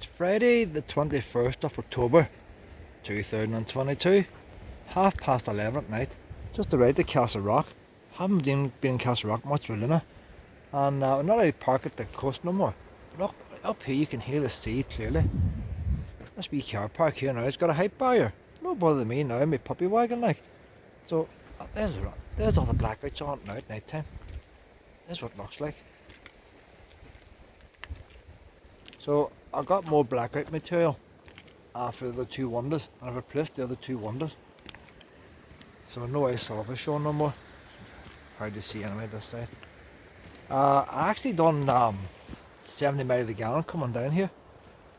It's Friday the 21st of October 2022, 11:30 at night. Just arrived at Castlerock. Haven't been in Castlerock much with Luna, and we're not allowed to park at the coast no more. But look, up here you can hear the sea clearly. This wee car park here now, it's got a height barrier. No bother me now, my puppy wagon like. So there's all the blackouts on now at night time. There's what it looks like. So I got more blackout material after the two windows, and I've replaced the other two windows. So no ice surface showing no more. Hard to see anyway this side. I actually done 70 miles a gallon coming down here,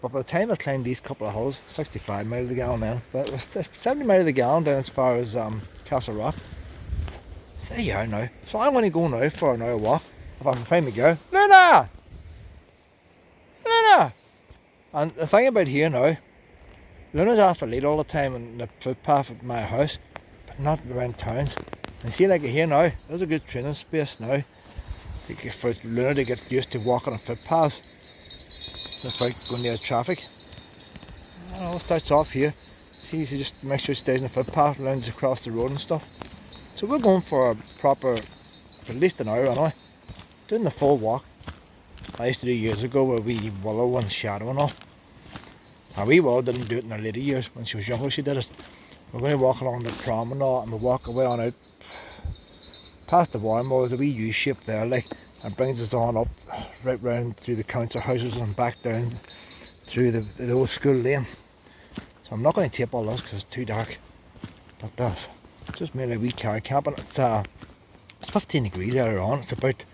but by the time I climbed these couple of hills, 65 miles a gallon then. But it was 70 miles a gallon down as far as Castlerock. So there you are now. So I'm going to go now for an hour walk. If I can find my girl. Luna! Luna! And the thing about here now, Luna's off the lead all the time on the footpath at my house, but not around towns. And see, like here now, there's a good training space now for Luna to get used to walking on footpaths without going near traffic. I don't know, it starts off here. See, so just make sure she stays on the footpath, lounges across the road and stuff. So we're going for a proper, for at least an hour anyway, doing the full walk. I used to do years ago with wee Willow and Shadow and all. Now wee Willow didn't do it in her later years. When she was younger she did it. We're going to walk along the prom and all, and we'll walk away on out past the Warmore. There's a wee U-shape there, like, and brings us on up right round through the council houses and back down through the old school lane. So I'm not going to tape all this because it's too dark. But that's just mainly a wee car camping. It's 15 degrees earlier on. It's about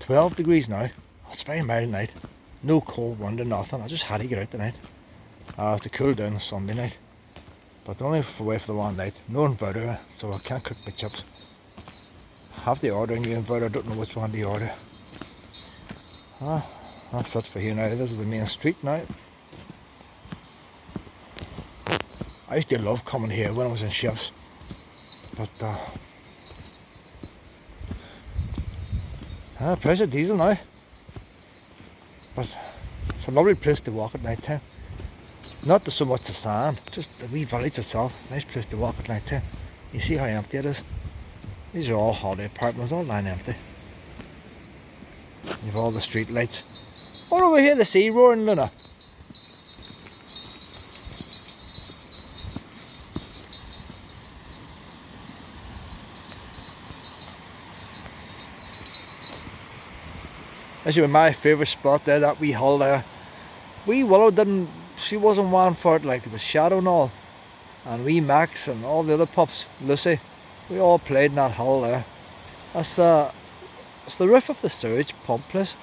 12 degrees now. It's very mild night. No cold wind or nothing. I just had to get out tonight. It's to cool down Sunday night. But only away for the one night. No inverter, so I can't cook my chips. Have to order a new inverter. I don't know which one to order. That's it for here now. This is the main street now. I used to love coming here when I was in shifts. But price of diesel now. But it's a lovely place to walk at night time. Not so much the sand, just the wee village itself. Nice place to walk at night time. You see how empty it is. These are all holiday apartments, all lying empty. You've all the street lights. Oh, over here the sea roaring, Luna. This is my favourite spot there, that wee hill there. Wee Willow she wasn't one for it, like, it was Shadow and all. And wee Max and all the other pups, Lucy, we all played in that hill there. It's the roof of the sewage pump place.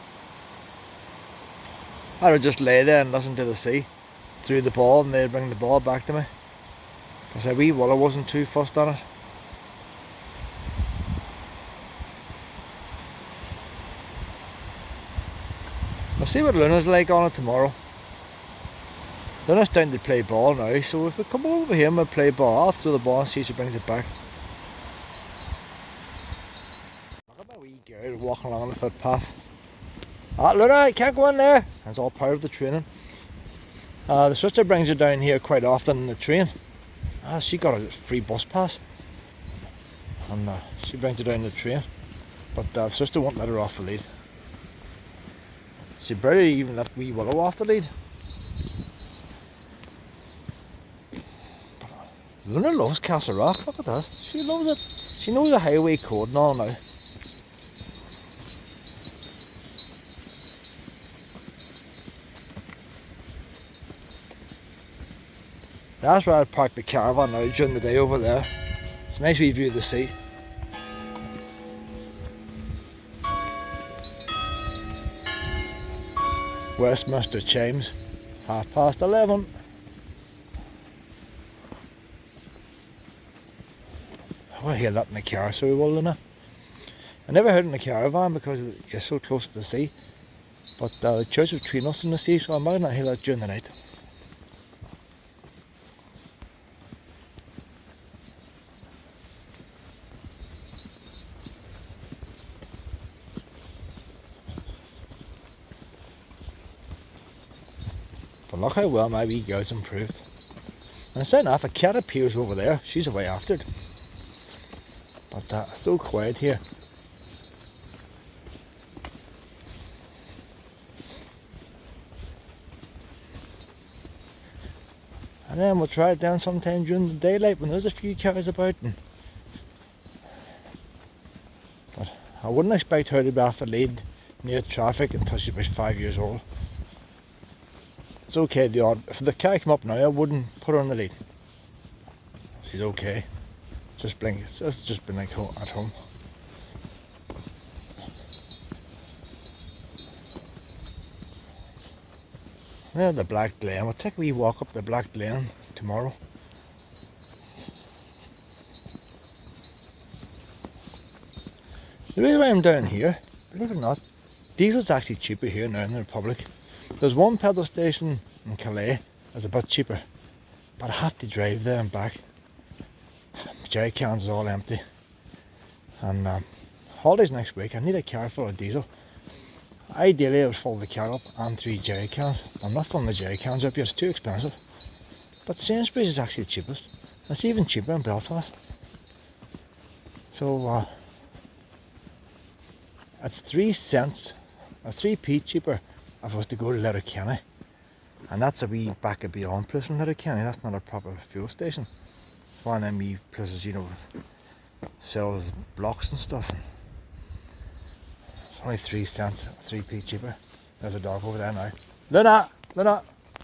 I would just lay there and listen to the sea through the ball, and they'd bring the ball back to me. Because a wee Willow wasn't too fussed on it. We'll see what Luna's like on it tomorrow. Luna's down to play ball now, so if we come over here and we'll play ball, I'll throw the ball and see if she brings it back. Look at my wee girl walking along the footpath. Luna, you can't go in there. That's all part of the training. The sister brings her down here quite often in the train. She got a free bus pass. And she brings her down the train. But the sister won't let her off the lead. She barely even let wee Willow off the lead. Luna loves Castlerock, look at that. She loves it. She knows the highway code and all now. That's where I parked the caravan now during the day over there. It's a nice wee view of the sea. Westminster chimes, 11:30. We'll hear that in the car, so we will, Luna. I never heard it in the caravan because you're so close to the sea. But the church between us and the sea, so I might not hear that during the night. But look how well my wee girl's improved. And saying that, a cat appears over there. She's away after it. But it's so quiet here. And then we'll try it down sometime during the daylight when there's a few cars about. But I wouldn't expect her to be off the lead near traffic until she's about 5 years old. It's okay, if the car came up now, I wouldn't put her on the lead. She's okay. It's just been like at home. Now the Black Glen. We'll take a wee walk up the Black Glen tomorrow. The reason why I'm down here, believe it or not, diesel's actually cheaper here now in the Republic. There's one petrol station in Calais that's a bit cheaper, but I have to drive there and back. Jerry cans is all empty. And holidays next week, I need a car full of diesel. Ideally I would fill the car up and 3 jerry cans. I'm not filling the jerry cans up yet, it's too expensive. But Sainsbury's is actually the cheapest. It's even cheaper in Belfast. So it's 3 cents, or 3p cheaper if I was to go to Letterkenny. And that's a wee back of beyond place in Letterkenny, that's not a proper fuel station. It's one of them wee places, you know, with sells blocks and stuff. It's only 3 cents, 3p cheaper. There's a dog over there now. Luna! Luna!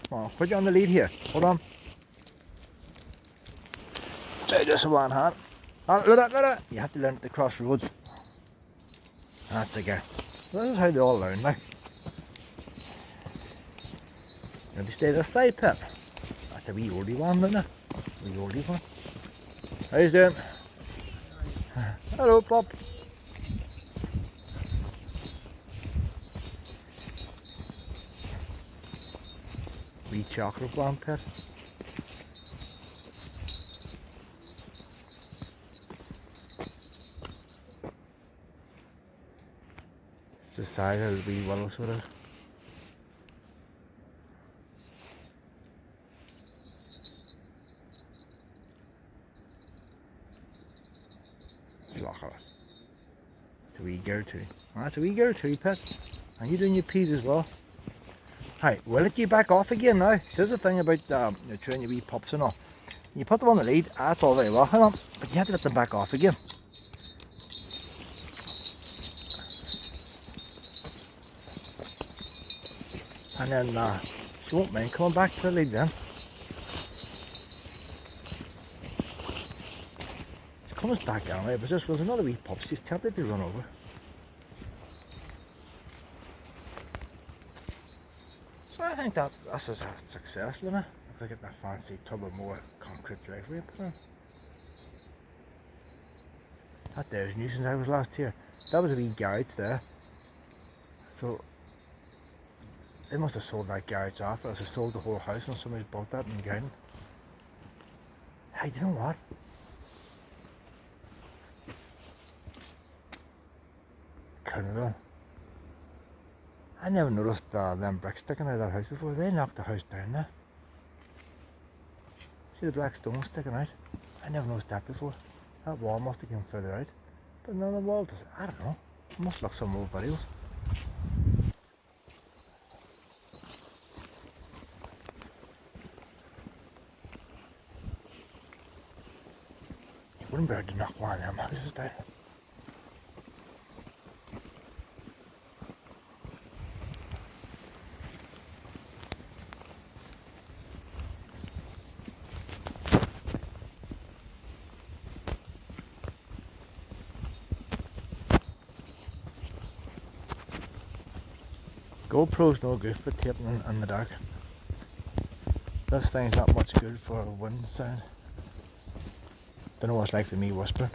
Come on, put you on the lead here. Hold on. So just a one hand. Luna, Luna! You have to learn at the crossroads. That's a guy. This is how they all learn now. Now they stay this side, Pip. That's a wee oldie one, Luna. Wee oldie one. How you doing? Hello, Bob. Wee chocolate one, Pip. It's the size of the wee willow sort of. It's a wee girl too. Oh, that's a wee girl too, Pet. And you doing your peas as well? Hi, we'll let you back off again now. Here's the thing about training your wee pups and all. You put them on the lead, that's all very well, hang on, but you have to let them back off again. And then she won't mind coming back to the lead then. She comes back anyway, but just was another wee pup, she's tempted to run over. So I think that's a success, Luna. If they get that fancy tub of more concrete driveway put in. That there's new since I was last here. That was a wee garage there. So they must have sold that garage off, or else they sold the whole house and somebody's bought that in the garden. Hey, do you know what? Canada. I never noticed them bricks sticking out of that house before. They knocked the house down there. See the black stones sticking out? I never noticed that before. That wall must have come further out. But no, the wall does, I don't know. It must look some old videos. You wouldn't be able to knock one of them houses down. GoPro's no good for taping in the dark. This thing's not much good for a wind sound. Don't know what it's like for me whispering.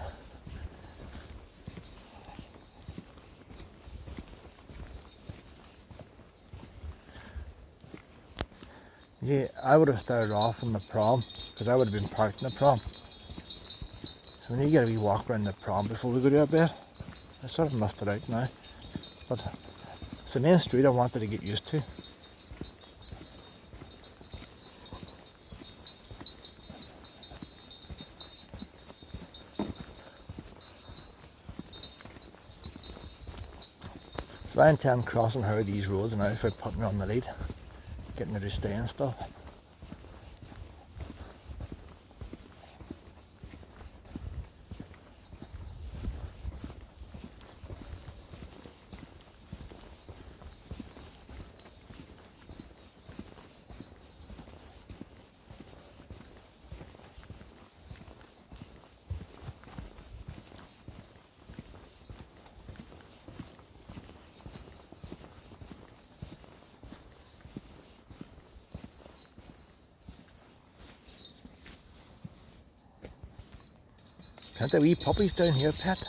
Yeah, I would have started off in the prom, because I would have been parked in the prom. So we need to get a wee walk around the prom before we go to our bed. I sort of missed it out now, but it's the main street I wanted to get used to. So I intend crossing her these roads now if I put me on the lead, getting her to stay and stuff. Can't the wee puppies down here, Pat?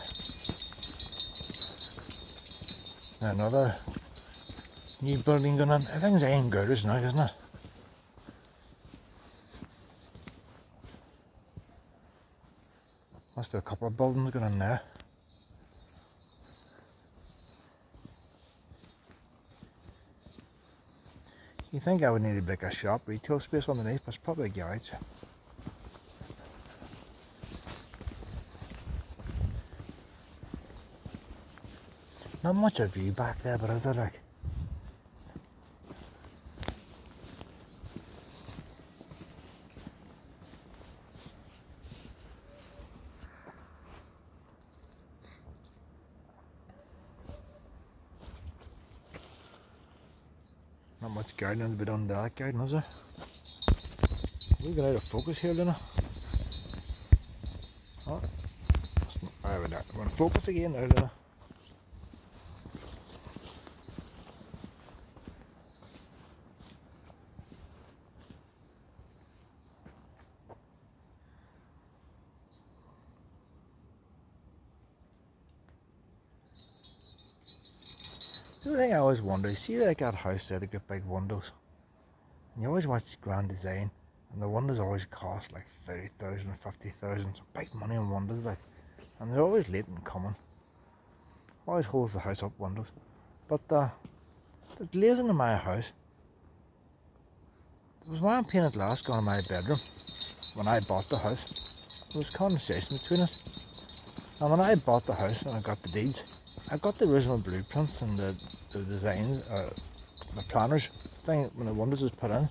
Another new building going on. Everything's iron girders now, isn't it? Must be a couple of buildings going on there. You think I would need a bigger shop, retail space underneath, but it's probably a garage. Not much of view back there, but is it like? Not much gardening to be done to that garden, is there? We got out of focus here, Luna. Oh, there we go. We're going to focus again now, Luna. The thing I always wonder is, see like that house there, they got big windows. And you always watch the grand design, and the windows always cost like 30,000, 50,000, big money on windows like. And they're always late in coming. Always holds the house up, windows. But the glazing in my house, there was one pane of glass going in my bedroom when I bought the house. There was condensation between it. And when I bought the house and I got the deeds, I got the original blueprints and the designs, the planners thing when the windows was put in.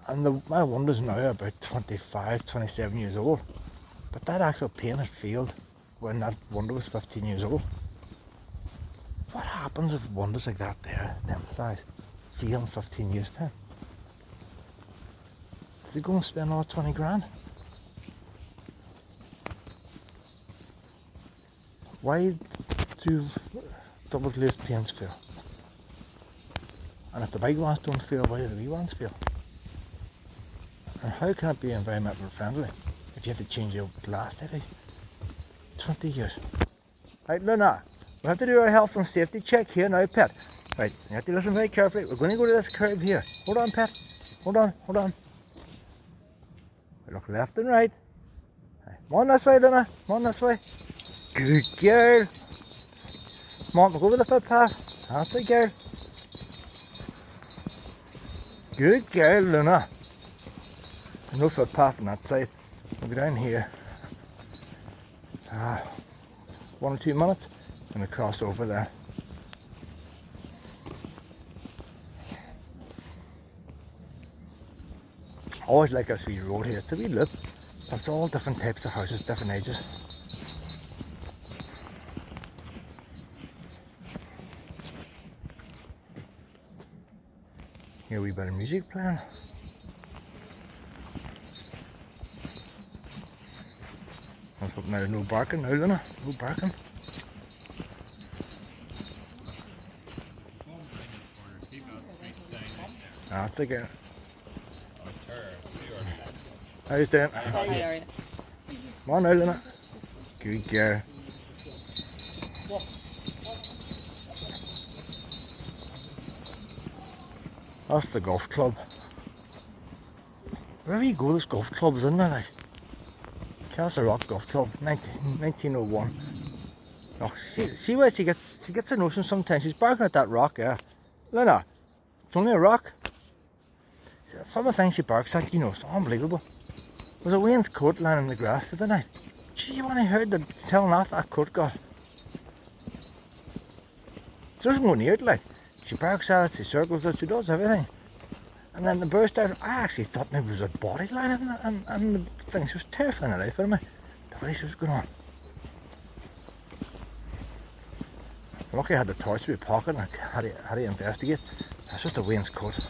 And my windows now are about 25, 27 years old. But that actual pane had failed when that window was 15 years old. What happens if windows like that there, them size, fail in 15 years time? Do they go and spend all 20 grand? Why do double glazed panes fail? And if the big ones don't fail, why do the wee ones fail? And how can it be environmental friendly if you have to change your glass every 20 years? Right, Luna, we have to do our health and safety check here now, Pet. Right, you have to listen very carefully. We're going to go to this curve here. Hold on, Pet. Hold on, hold on. We look left and right. Right. Come on this way, Luna. Come on this way. Good girl. Come on, we'll go over the footpath. That's it, girl. Good girl, Luna. No footpath on that side. We'll go down here. 1 or 2 minutes. I'm going to cross over there. Always like this wee road here. It's a wee loop. But it's all different types of houses, different ages. Here a wee bit of music playing. That's what now, no barking now, Luna. No barking. That's a girl. How you doing? Come on now, Luna. Good girl. That's the golf club. Wherever you go, there's golf clubs, isn't there? Like Castlerock Golf Club, 1901. Oh, see where she gets her notion sometimes. She's barking at that rock, yeah. Luna, it's only a rock. Some of the things she barks at, you know, it's unbelievable. There was a Wayne's coat lying in the grass the other night. Gee, when I heard the telling off that coat got. She doesn't go near it, like. She barks at it, she circles it, she does everything. And then the bird started, I actually thought maybe it was a body line and the thing. She was terrifying the life out of me. The way she was going on. Lucky I had the torch in my pocket and I had to investigate. That's just a wainscot.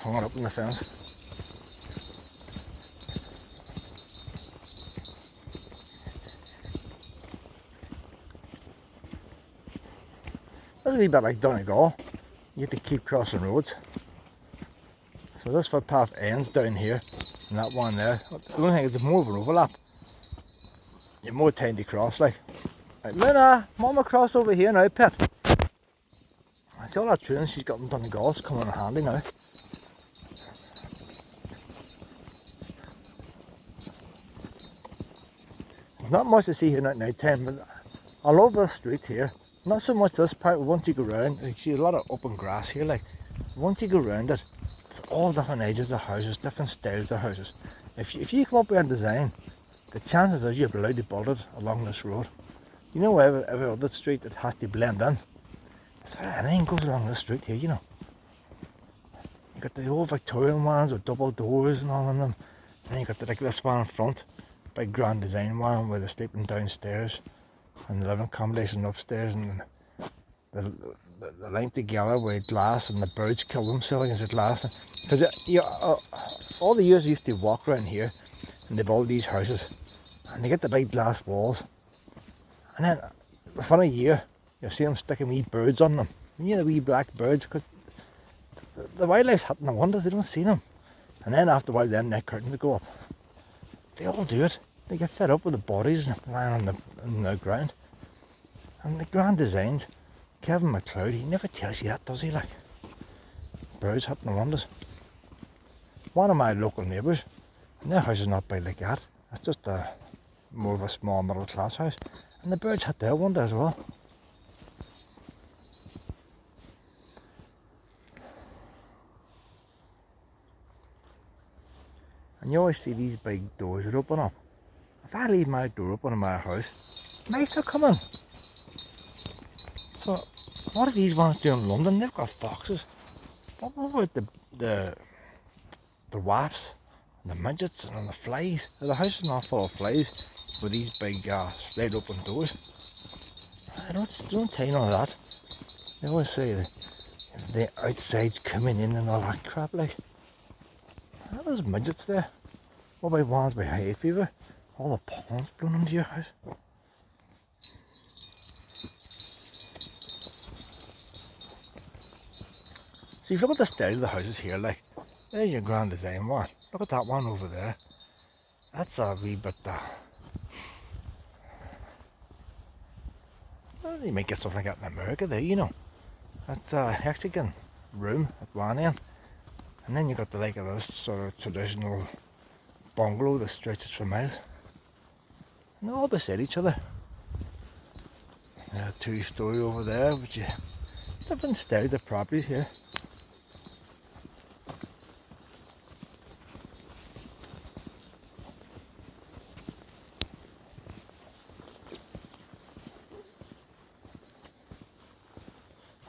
Hung it up in the fence. That's a wee bit like Donegal. You have to keep crossing roads. So this footpath ends down here, and that one there. The only thing is it's more of an overlap. You're more time to cross, like. Luna, Mama, cross over here now, pet. I see all that training she's got in Donegal's coming in handy now. There's not much to see here at night time, but I love this street here. Not so much this part, but once you go round, you see a lot of open grass here, like. Once you go round it, there's all different ages of houses, different styles of houses. If you come up with a design, the chances are you're allowed to build it along this road. You know, every other street it has to blend in. So anything goes along this street here, you know. You got the old Victorian ones with double doors and all of them. And then you got this one in front, big grand design one where they're sleeping downstairs and the living accommodation upstairs, and the link together with glass and the birds kill themselves against the glass. Because all the years I used to walk around here and they build these houses and they get the big glass walls, and then within a year you'll see them sticking wee birds on them. You know, the wee black birds, because the wildlife's hitting the windows, they don't see them. And then after a while then their curtains go up. They all do it. They get fed up with the bodies lying on the ground. And the grand designs, Kevin McLeod, he never tells you that, does he? Like, birds hitting the windows. One of my local neighbours, and their house is not big like that. It's just more of a small middle class house. And the birds hit their window as well. And you always see these big doors that open up. If I leave my door open in my house, mice will come in. So, what are these ones doing in London? They've got foxes. What about the wasps, and the midgets, and the flies? The house is not full of flies with these big slide open doors. I don't tell you none of that. They always say the outside's coming in and all that crap, like. Are those midgets there? What about ones by hay fever? All the pollen's blown into your house. So if you look at the style of the houses here, like, there's your grand design one. Look at that one over there. That's a wee bit, well, you might get something like that in America there, you know. That's a hexagon room at one end. And then you got the like of this sort of traditional bungalow that stretches for miles. And they're all beside each other. A two-story over there, which different styles of properties here.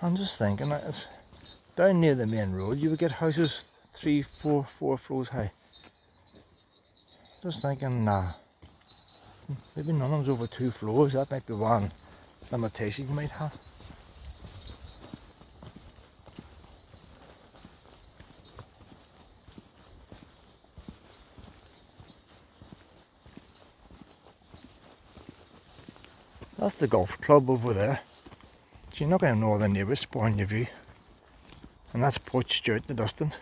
I'm just thinking that if down near the main road you would get houses 3, 4 floors high. Just thinking, nah, maybe none of them's over 2 floors. That might be one limitation you might have. That's the golf club over there. So you're not going to know the neighbours spoiling your view. And that's Port Stewart in the distance.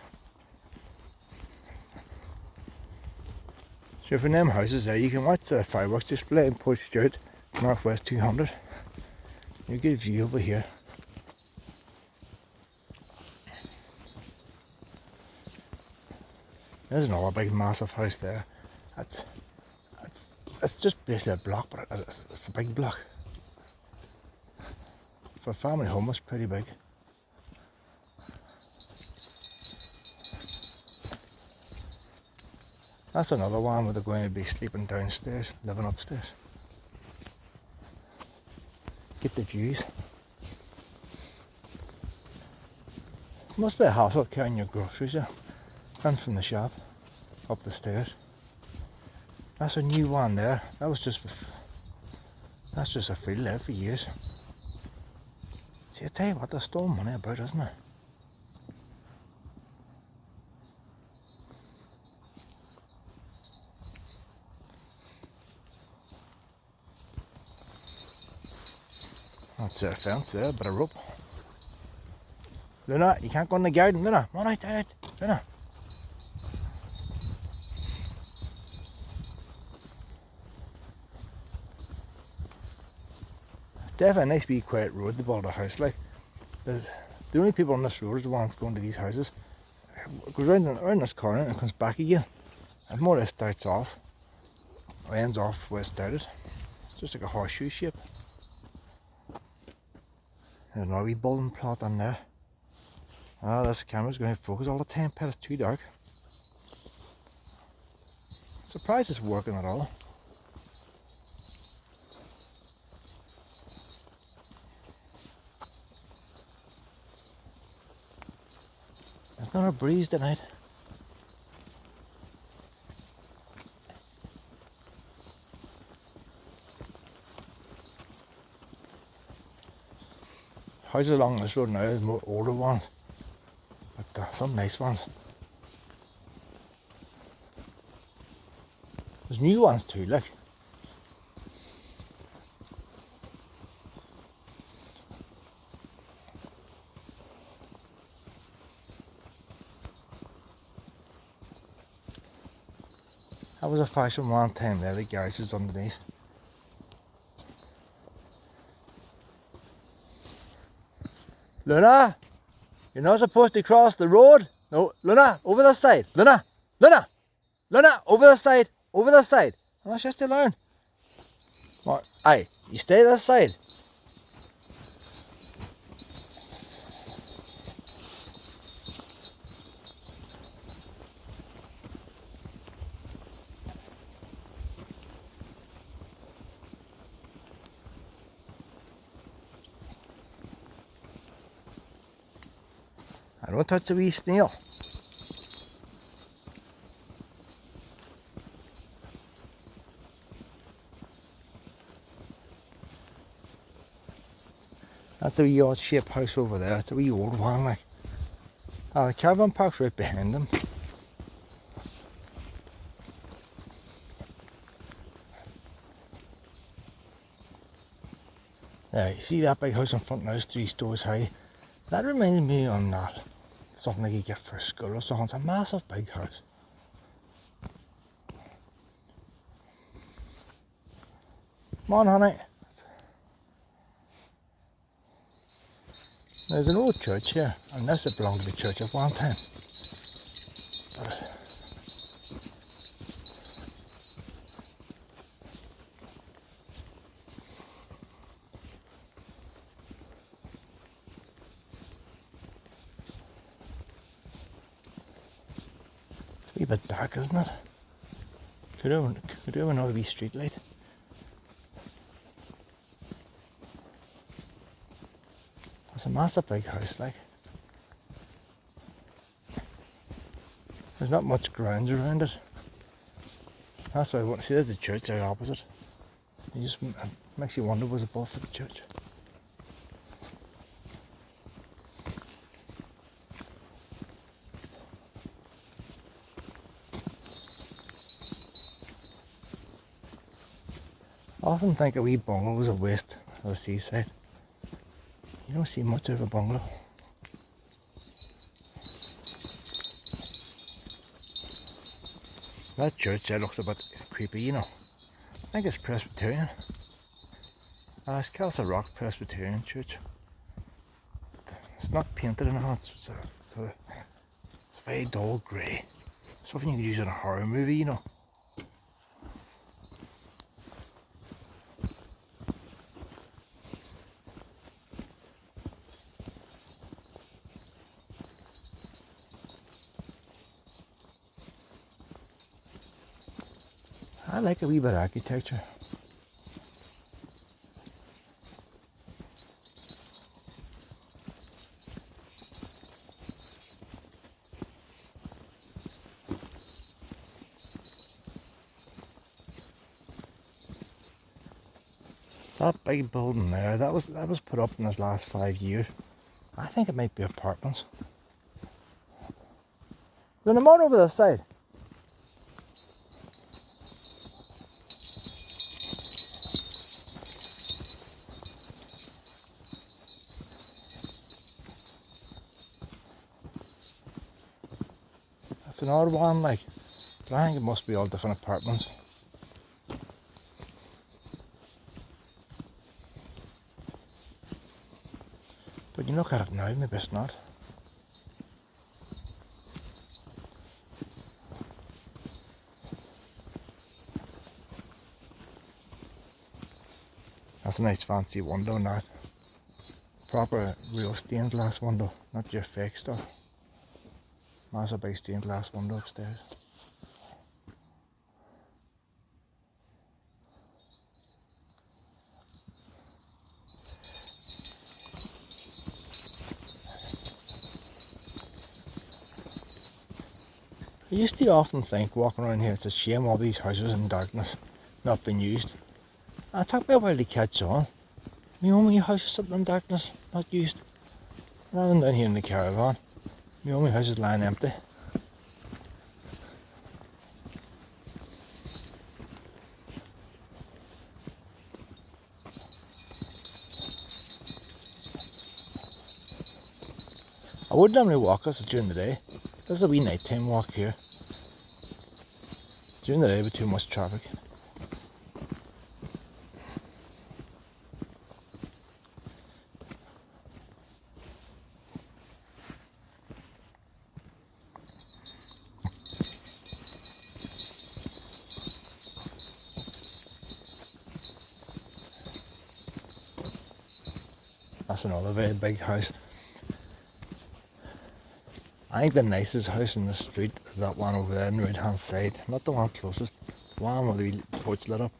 So from them houses there, you can watch the fireworks display in Port Stewart, Northwest 200. You get a view over here. There's another big massive house there. It's just basically a block, but it's a big block. For a family home, it's pretty big. That's another one where they're going to be sleeping downstairs, living upstairs. Get the views. It must be a hassle carrying your groceries in from the shop up the stairs. That's a new one there. That's just a field there for years. See, I tell you what, there's still money about, isn't there? That's a fence there, a bit of rope. Luna, you can't go in the garden. Luna, come on out. Luna. It's definitely a nice wee quiet road to build a house like. There's, the only people on this road is the ones going to these houses. It goes around this corner and it comes back again. It more or less starts off, or ends off where it started. It's just like a horseshoe shape. There's another wee building plot on there. This camera's going to focus all the time, but it's too dark. Surprised it's working at all. There's not a breeze tonight. Houses along this road now is more older ones, but some nice ones. There's new ones too, look. That was a fashion one time there, the garage is underneath. Luna, you're not supposed to cross the road. No, Luna, over the side. Luna, over the side. Oh, she's still alone. What? Aye, you stay this side. I don't touch a wee snail. That's a wee odd shaped house over there. It's a wee old one like. The caravan park's right behind them. Yeah, you see that big house in front now is 3 stories high. That reminds me on something like you get for a school or something. It's a massive big house. Come on, honey. There's an old church here, and this belonged to the church at one time. It's a wee bit dark, isn't it? Could have another wee street light. It's a massive big house, like. There's not much grounds around it. That's why I want to see there's the church there opposite. It just makes you wonder what's above for the church. I often think a wee bungalow is a waste of the seaside. You don't see much of a bungalow. That church there looks a bit creepy, you know. I think it's Presbyterian. It's Castlerock Presbyterian Church. It's not painted in it, it's a very dull grey. Something you could use in a horror movie, you know. I like a wee bit of architecture. That big building there, that was put up in this last 5 years. I think it might be apartments. Then I'm on over this side. It's an odd one, like, but I think it must be all different apartments. But you look at it now, maybe it's not. That's a nice fancy window, not proper real stained glass window, not your fake stuff. Massive big stained glass window upstairs. I used to often think, walking around here, it's a shame all these houses in darkness, not being used. And it took me a while to catch on. My only house is sitting in darkness, not used. And I'm down here in the caravan. My only house is lying empty. I would normally walk this during the day. This is a wee nighttime walk here. During the day with too much traffic. That's another very big house. I think the nicest house in the street is that one over there on the right hand side. Not the one closest, the one with the porch lit up.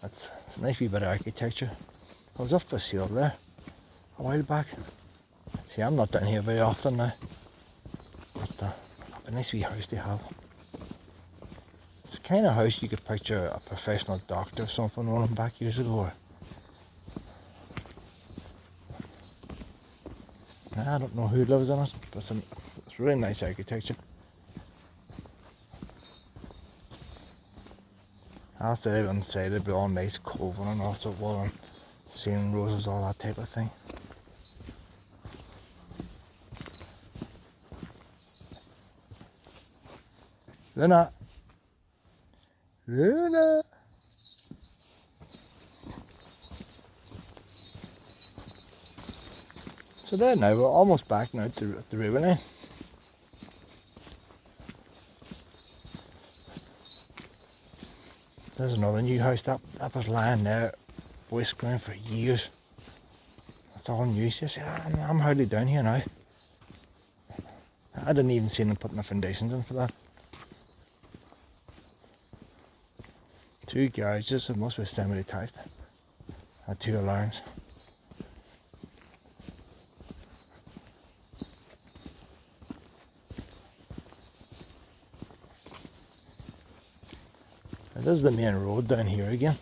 It's a nice wee bit of architecture. I was up for sale there a while back. See, I'm not down here very often now. But a nice wee house to have. It's the kind of house you could picture a professional doctor or something running back years ago. I don't know who lives in it, but it's really nice architecture. I said inside it'd be all nice coving and all sorts of water and seeing roses, all that type of thing. Luna! Luna! So there now, we're almost back now to the river line. There's another new house that was lying there, waste ground for years. That's all new. So I'm hardly down here now. I didn't even see them putting the foundations in for that. 2 garages, it must be semi-detached. And 2 alarms. This is the main road down here again.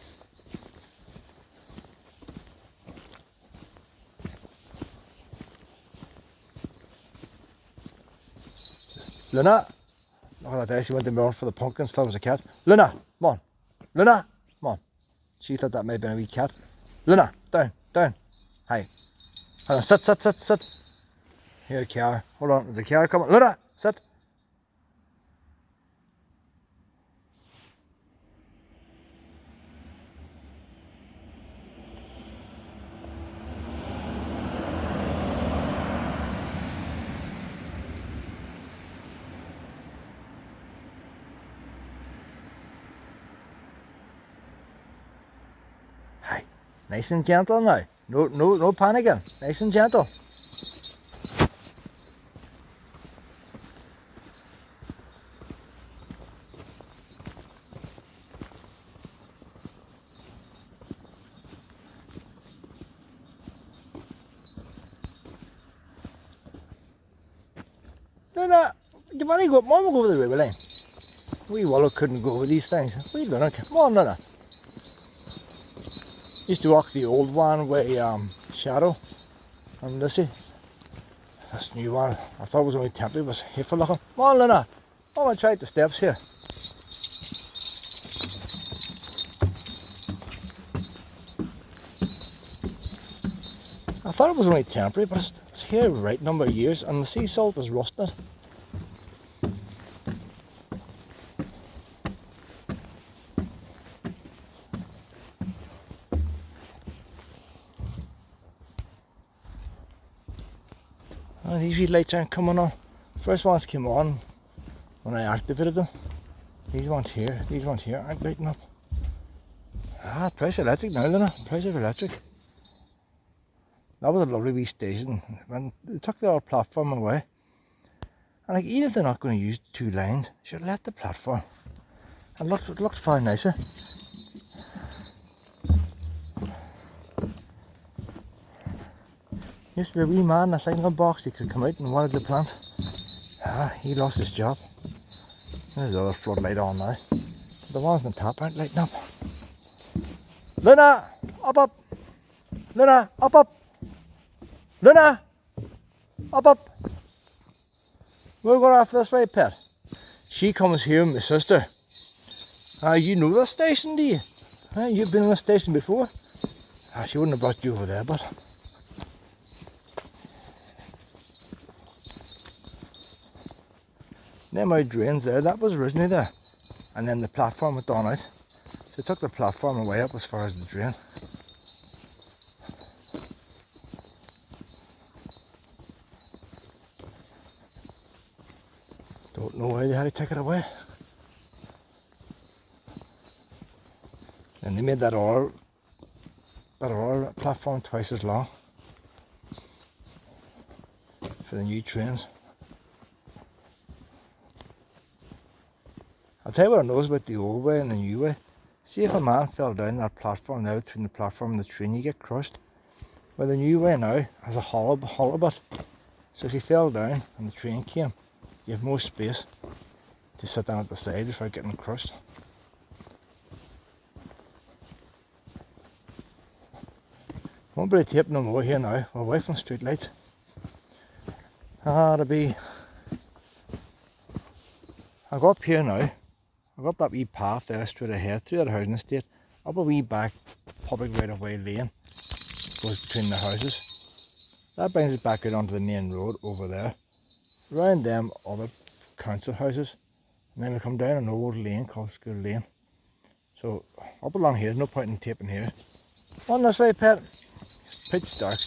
Luna! Look at that, she went to run for the pumpkins, thought it was a cat. Luna! Come on! Luna! Come on! She thought that might have been a wee cat. Luna! Down! Down! Hi! Hold on, sit! Here, a car. Hold on, there's a car coming. Luna! Sit! Nice and gentle now. No panicking. Nice and gentle. No. You want to go? Mom will go over the river line. Wee Wallow couldn't go over these things. Wee Luna, come on, Luna. Used to walk the old one with Shadow and Lucy. This new one, I thought it was only temporary, it was hateful looking. Come on, Luna. Oh, I tried the steps here. I thought it was only temporary, but it's here a right number of years, and the sea salt is rusting it. Oh, these wee lights aren't coming on. First ones came on when I activated them. These ones here aren't lighting up. Ah, price of electric now, Luna. Price of electric. That was a lovely wee station. When they took the old platform away, and like, even if they're not going to use 2 lines, they should let the platform. It looks far nicer. Used to be a wee man in a signal box. He could come out and water the plants. Ah, he lost his job. There's the other floodlight on now. The ones on the top aren't lighting up. Luna, up! Luna, up! Luna, up! We're going off this way, pet. She comes here with my sister. You know this station, do you? You've been on this station before? She wouldn't have brought you over there, but... Them out drains there, that was originally there. And then the platform went on out. So they took the platform away up as far as the drain. Don't know why they had to take it away. And they made that other platform twice as long for the new trains. I'll tell you what I know about the old way and the new way. See, if a man fell down that platform now, between the platform and the train, you get crushed. Well, the new way now has a hollow bit. So if you fell down and the train came, you have more space to sit down at the side without getting crushed. Won't be tape no more here now. We're away from street lights. To be... I'll go up here now. I'll go up that wee path there straight ahead through that housing estate, up a wee back public right of way lane, goes between the houses. That brings it back out onto the main road over there, around them other council houses, and then we come down an old lane called School Lane. So up along here, no point in taping here. On this way, pet. It's pitch dark.